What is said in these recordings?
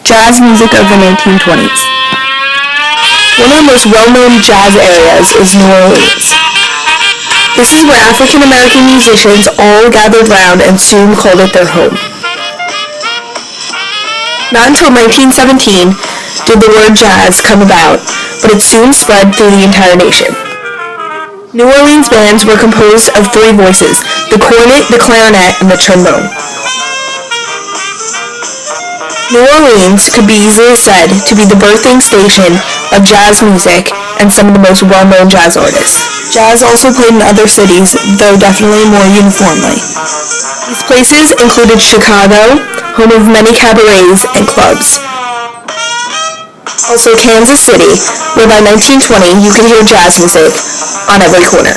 Jazz music of the 1920s. One of the most well-known jazz areas is New Orleans. This is where African American musicians all gathered round and soon called it their home. Not until 1917 did the word jazz come about, but it soon spread through the entire nation. New Orleans bands were composed of three voices: the cornet, the clarinet, and the trombone. New Orleans could be easily said to be the birthing station of jazz music and some of the most well-known jazz artists. Jazz also played in other cities, though definitely more uniformly. These places included Chicago, home of many cabarets and clubs. Also Kansas City, where by 1920 you could hear jazz music on every corner.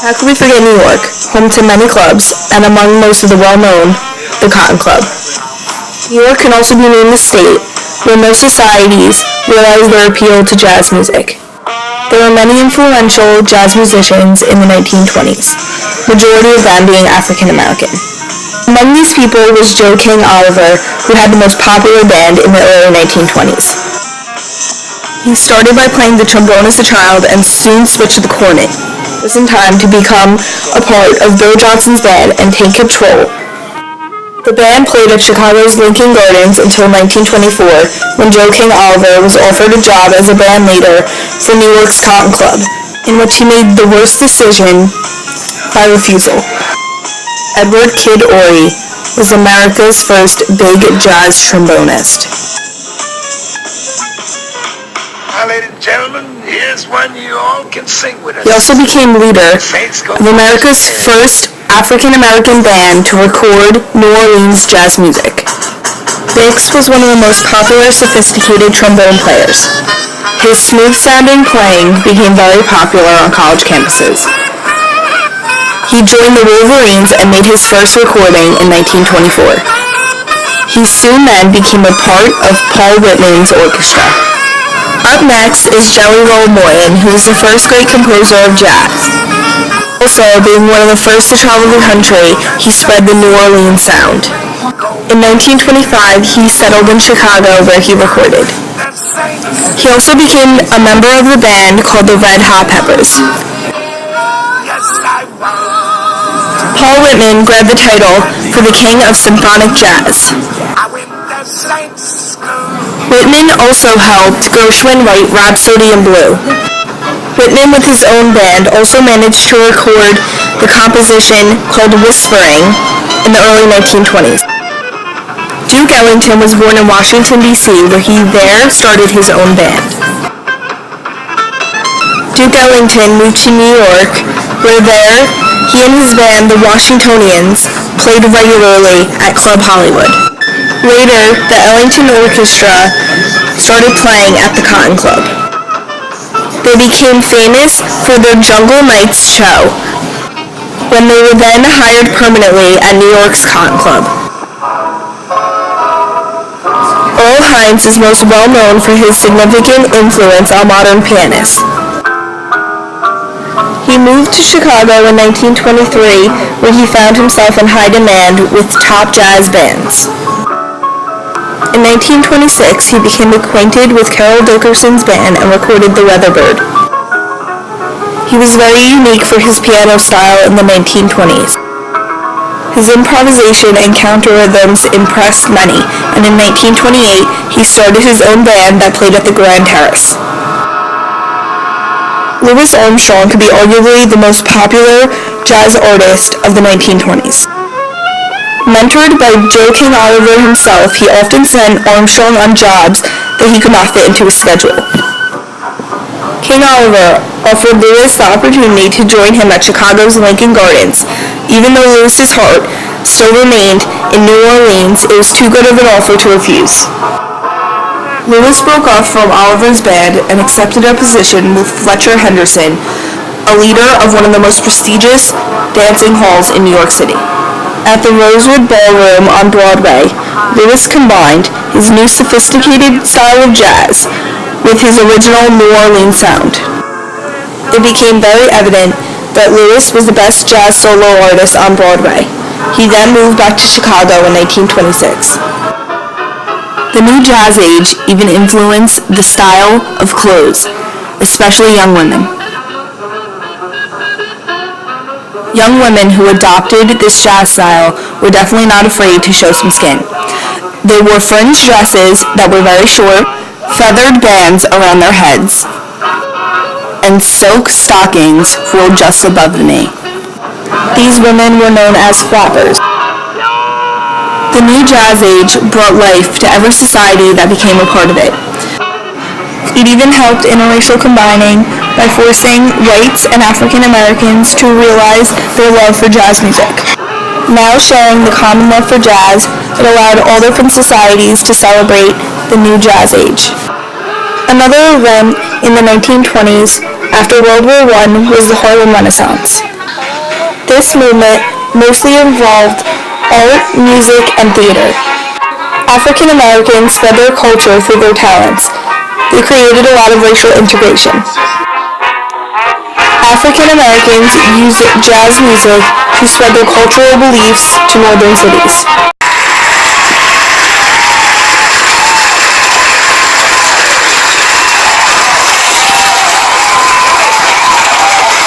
How could we forget New York, home to many clubs, and among most of the well-known, the Cotton Club. New York can also be named the state where most societies realized their appeal to jazz music. There were many influential jazz musicians in the 1920s, majority of them being African American. Among these people was Joe King Oliver, who had the most popular band in the early 1920s. He started by playing the trombone as a child and soon switched to the cornet, just in time to become a part of Bill Johnson's band and take control. The band played at Chicago's Lincoln Gardens until 1924, when Joe King Oliver was offered a job as a band leader for New York's Cotton Club, in which he made the worst decision by refusal. Edward Kid Ory was America's first big jazz trombonist. Ladies and gentlemen, here's one you all can sing with us. He also became leader of America's first African-American band to record New Orleans jazz music. Bix was one of the most popular sophisticated trombone players. His smooth-sounding playing became very popular on college campuses. He joined the Wolverines and made his first recording in 1924. He soon then became a part of Paul Whitman's orchestra. Up next is Jelly Roll Morton, who was the first great composer of jazz. Also, being one of the first to travel the country, he spread the New Orleans sound. In 1925, he settled in Chicago, where he recorded. He also became a member of the band called the Red Hot Peppers. Paul Whitman grabbed the title for the King of Symphonic Jazz. Whitman also helped Gershwin write Rhapsody in Blue. Whitman, with his own band, also managed to record the composition called Whispering in the early 1920s. Duke Ellington was born in Washington, D.C., where he there started his own band. Duke Ellington moved to New York, where there he and his band, the Washingtonians, played regularly at Club Hollywood. Later, the Ellington Orchestra started playing at the Cotton Club. They became famous for their Jungle Nights show, when they were then hired permanently at New York's Cotton Club. Earl Hines is most well known for his significant influence on modern pianists. He moved to Chicago in 1923, where he found himself in high demand with top jazz bands. In 1926, he became acquainted with Carol Dickerson's band and recorded The Weatherbird. He was very unique for his piano style in the 1920s. His improvisation and counter rhythms impressed many, and in 1928, he started his own band that played at the Grand Terrace. Louis Armstrong could be arguably the most popular jazz artist of the 1920s. Mentored by Joe King Oliver himself, he often sent Armstrong on jobs that he could not fit into his schedule. King Oliver offered Louis the opportunity to join him at Chicago's Lincoln Gardens. Even though Louis's heart still remained in New Orleans, it was too good of an offer to refuse. Louis broke off from Oliver's band and accepted a position with Fletcher Henderson, a leader of one of the most prestigious dancing halls in New York City. At the Rosewood Ballroom on Broadway, Louis combined his new sophisticated style of jazz with his original New Orleans sound. It became very evident that Louis was the best jazz solo artist on Broadway. He then moved back to Chicago in 1926. The New Jazz Age even influenced the style of clothes, especially young women. Young women who adopted this jazz style were definitely not afraid to show some skin. They wore fringed dresses that were very short, feathered bands around their heads, and silk stockings rolled just above the knee. These women were known as flappers. The New Jazz Age brought life to every society that became a part of it. It even helped interracial combining by forcing whites and African Americans to realize their love for jazz music. Now sharing the common love for jazz, it allowed all different societies to celebrate the New Jazz Age. Another event in the 1920s after World War I was the Harlem Renaissance. This movement mostly involved art, music, and theater. African Americans spread their culture through their talents. They created a lot of racial integration. African Americans used jazz music to spread their cultural beliefs to northern cities.